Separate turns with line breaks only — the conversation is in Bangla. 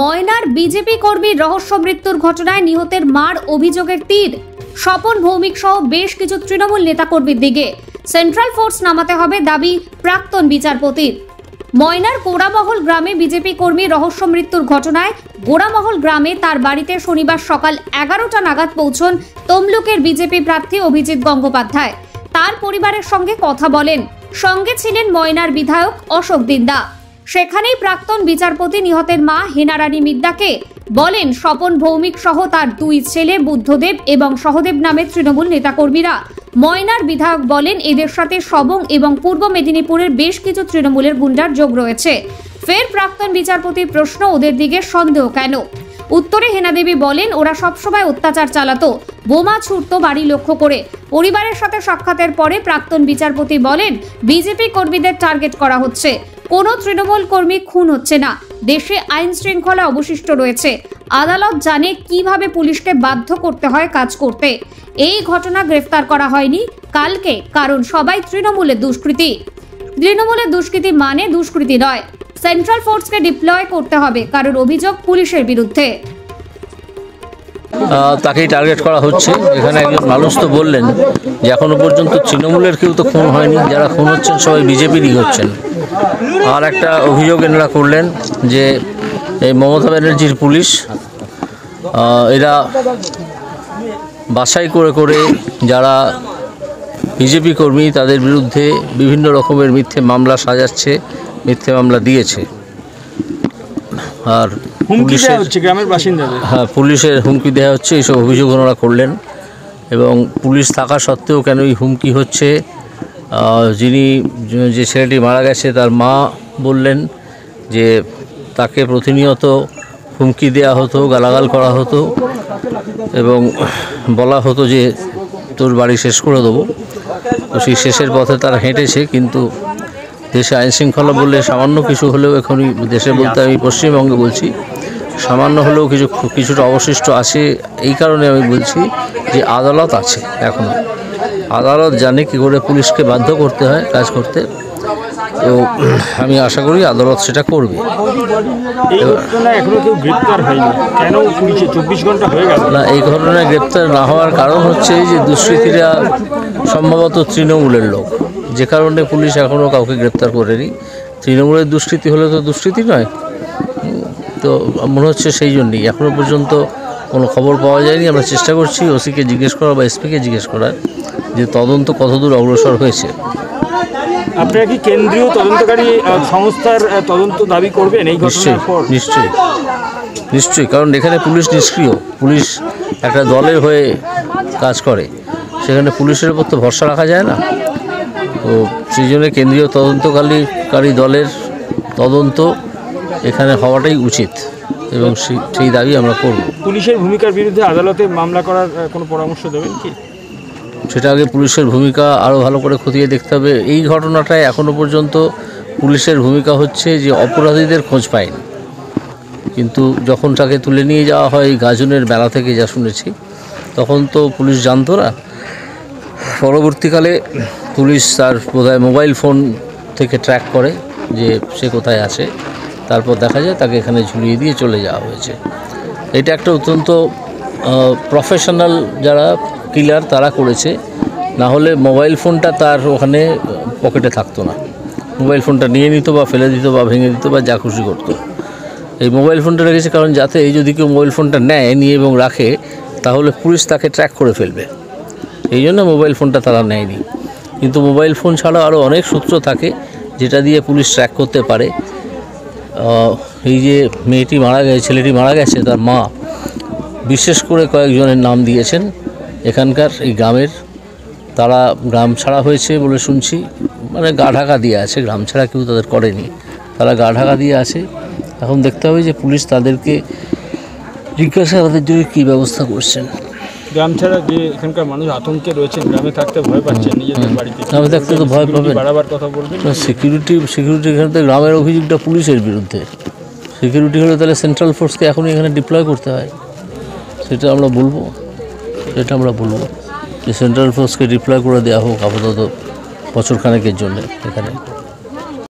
ময়নার বিজেপি কর্মীর রহস্য মৃত্যুর ঘটনায় নিহতের মার অভিযোগের তীর স্বপন ভৌমিক সহ বেশ কিছু তৃণমূল নেতাকর্মীর দিকে। সেন্ট্রাল ফোর্স নামাতে হবে দাবি প্রাক্তন বিচারপতির। ময়নার গোড়ামহল গ্রামে বিজেপি কর্মী রহস্য মৃত্যুর ঘটনায় গোড়ামহল গ্রামে তার বাড়িতে শনিবার সকাল 11টা নাগাদ পৌঁছন তমলুকের বিজেপি প্রার্থী অভিজিৎ গঙ্গোপাধ্যায়। তার পরিবারের সঙ্গে কথা বলেন, সঙ্গে ছিলেন ময়নার বিধায়ক অশোক দিন্দা। সেখানেই প্রাক্তন বিচারপতি নিহতের মা হেনারানী মিদ্দাকে বলেন স্বপন ভৌমিক সহ তার দুই ছেলে বুদ্ধদেব এবং সহদেব নামের তৃণমূল নেতাকর্মীরা। ময়নার বিধায়ক বলেন এদের সাথে সবং এবং পূর্ব মেদিনীপুরের বেশ কিছু তৃণমূলের গুন্ডার যোগ রয়েছে। ফের প্রাক্তন বিচারপতির প্রশ্ন, ওদের দিকে সন্দেহ কেন? উত্তরে হেনাদেবী বলেন ওরা সবসময় অত্যাচার চালাতো, বোমা ছুটতো বাড়ি লক্ষ্য করে। পরিবারের সাথে সাক্ষাতের পরে প্রাক্তন বিচারপতি বলেন বিজেপি কর্মীদের টার্গেট করা হচ্ছে, কোনো তৃণমূল কর্মী খুন হচ্ছে না, দেশে আইন শৃঙ্খলা অবশিষ্ট রয়েছে। আদালত জানে কিভাবে পুলিশকে বাধ্য করতে হয় কাজ করতে। এই ঘটনা গ্রেফতার করা হয়নি কালকে, কারণ সবাই তৃণমূলের দুষ্কৃতী। তৃণমূলের দুষ্কৃতী মানে দুষ্কৃতী নয়। সেন্ট্রাল ফোর্সকে ডিপ্লয় করতে হবে, কারণ অভিযোগ পুলিশের বিরুদ্ধে।
তাকেই টার্গেট করা হচ্ছে। এখানে একজন মানুষ তো বললেন যে এখনো পর্যন্ত তৃণমূলের কেউ তো খুন হয়নি, যারা খুন হচ্ছেন সবাই বিজেপিরই হচ্ছেন। আর একটা অভিযোগ এনারা করলেন যে এই মমতা ব্যানার্জির পুলিশ এরা বাছাই করে করে যারা বিজেপি কর্মী তাদের বিরুদ্ধে বিভিন্ন রকমের মিথ্যে মামলা সাজাচ্ছে, মিথ্যে মামলা দিয়েছে। আর
গ্রামের বাসিন্দাদের
পুলিশের হুমকি দেওয়া হচ্ছে, এইসব অভিযোগ ওনারা করলেন। এবং পুলিশ থাকা সত্ত্বেও কেন এই হুমকি হচ্ছে, যে ছেলেটি মারা গেছে তার মা বললেন যে তাকে প্রতিনিয়ত হুমকি দেওয়া হতো, গালাগাল করা হতো এবং বলা হতো যে তোর বাড়ি শেষ করে দেবো। তো সেই শেষের পথে তারা হেঁটেছে। কিন্তু দেশে আইন শৃঙ্খলা বললে সামান্য কিছু হলেও, এখনই দেশে বলতে আমি পশ্চিমবঙ্গে বলছি, সামান্য হলেও কিছুটা অবশিষ্ট আছে। এই কারণে আমি বলছি যে আদালত আছে এখনও, আদালত জানে কী করে পুলিশকে বাধ্য করতে হয় কাজ করতে। তো আমি আশা করি আদালত সেটা করবে। না, এই ঘটনায় গ্রেপ্তার না হওয়ার কারণ হচ্ছে যে দুষ্কৃতীরা সম্ভবত তৃণমূলের লোক, যে কারণে পুলিশ এখনও কাউকে গ্রেপ্তার করেনি। তৃণমূলের দুষ্কৃতি হলে তো দুষ্কৃতি নয়, তো মনে হচ্ছে সেই জন্যই এখনও পর্যন্ত কোনো খবর পাওয়া যায়নি। আমরা চেষ্টা করছি ওসিকে জিজ্ঞেস করা বা এসপিকে জিজ্ঞেস করার যে তদন্ত কতদূর অগ্রসর হয়েছে।
আপনারা কি কেন্দ্রীয় তদন্তকারী সংস্থার তদন্ত দাবি করবেন এই ঘটনার পর?
নিশ্চয়ই, কারণ এখানে পুলিশ নিষ্ক্রিয়। পুলিশ একটা দলের হয়ে কাজ করে, সেখানে পুলিশের উপর তো ভরসা রাখা যায় না। তো সেই জন্য কেন্দ্রীয় তদন্তকারী দলের তদন্ত এখানে হওয়াটাই উচিত এবং সেই দাবি আমরা করব।
পুলিশের ভূমিকার বিরুদ্ধে আদালতে মামলা করার কোনো পরামর্শ দেবেন কি?
সেটা আগে পুলিশের ভূমিকা আরও ভালো করে খতিয়ে দেখতে হবে। এই ঘটনাটায় এখনও পর্যন্ত পুলিশের ভূমিকা হচ্ছে যে অপরাধীদের খোঁজ পায়নি, কিন্তু যখন তাকে তুলে নিয়ে যাওয়া হয় গাজনের মেলা থেকে, যা শুনেছি, তখন তো পুলিশ জানতো না। পরবর্তীকালে পুলিশ তার বোধহয় মোবাইল ফোন থেকে ট্র্যাক করে যে সে কোথায় আছে, তারপর দেখা যায় তাকে এখানে ঝুলিয়ে দিয়ে চলে যাওয়া হয়েছে। এটা একটা অত্যন্ত প্রফেশনাল যারা কিলার তারা করেছে, না হলে মোবাইল ফোনটা তার ওখানে পকেটে থাকতো না। মোবাইল ফোনটা নিয়ে নিত বা ফেলে দিত বা ভেঙে দিত বা যা খুশি করতো। এই মোবাইল ফোনটা রেখেছে কারণ যাতে যদি কেউ মোবাইল ফোনটা নিয়ে এবং রাখে তাহলে পুলিশ তাকে ট্র্যাক করে ফেলবে, এই জন্য মোবাইল ফোনটা তারা নেয়নি। কিন্তু মোবাইল ফোন ছাড়াও আরও অনেক সূত্র থাকে যেটা দিয়ে পুলিশ ট্র্যাক করতে পারে। এই যে ছেলেটি মারা গেছে, তার মা বিশেষ করে কয়েকজনের নাম দিয়েছেন এখানকার এই গ্রামের। তারা গ্রাম ছাড়া হয়েছে বলে শুনছি, মানে গা ঢাকা দিয়ে আছে, গ্রাম ছাড়া কেউ তাদের করেনি, তারা গা ঢাকা দিয়ে আছে। এখন দেখতে হবে যে পুলিশ তাদেরকে জিজ্ঞাসাবাদের জন্য কী ব্যবস্থা করছেন।
গ্রাম ছাড়া যে এখানকার মানুষ আতঙ্কে রয়েছেন, গ্রামে থাকতে ভয় পাচ্ছেন, নিজেদের বাড়িতে
গ্রামে থাকতে তো ভয় পাবেন।
বাড়াবার কথা বলবেন।
সিকিউরিটি এখানে তো গ্রামের অভিযোগটা পুলিশের বিরুদ্ধে। সিকিউরিটি হলে তাহলে সেন্ট্রাল ফোর্সকে এখনই এখানে ডিপ্লয় করতে হয়, সেটা আমরা বলবো যে সেন্ট্রাল ফোর্সকে ডিপ্লয় করে দেওয়া হোক আপাতত বছরখানেকের জন্য এখানে।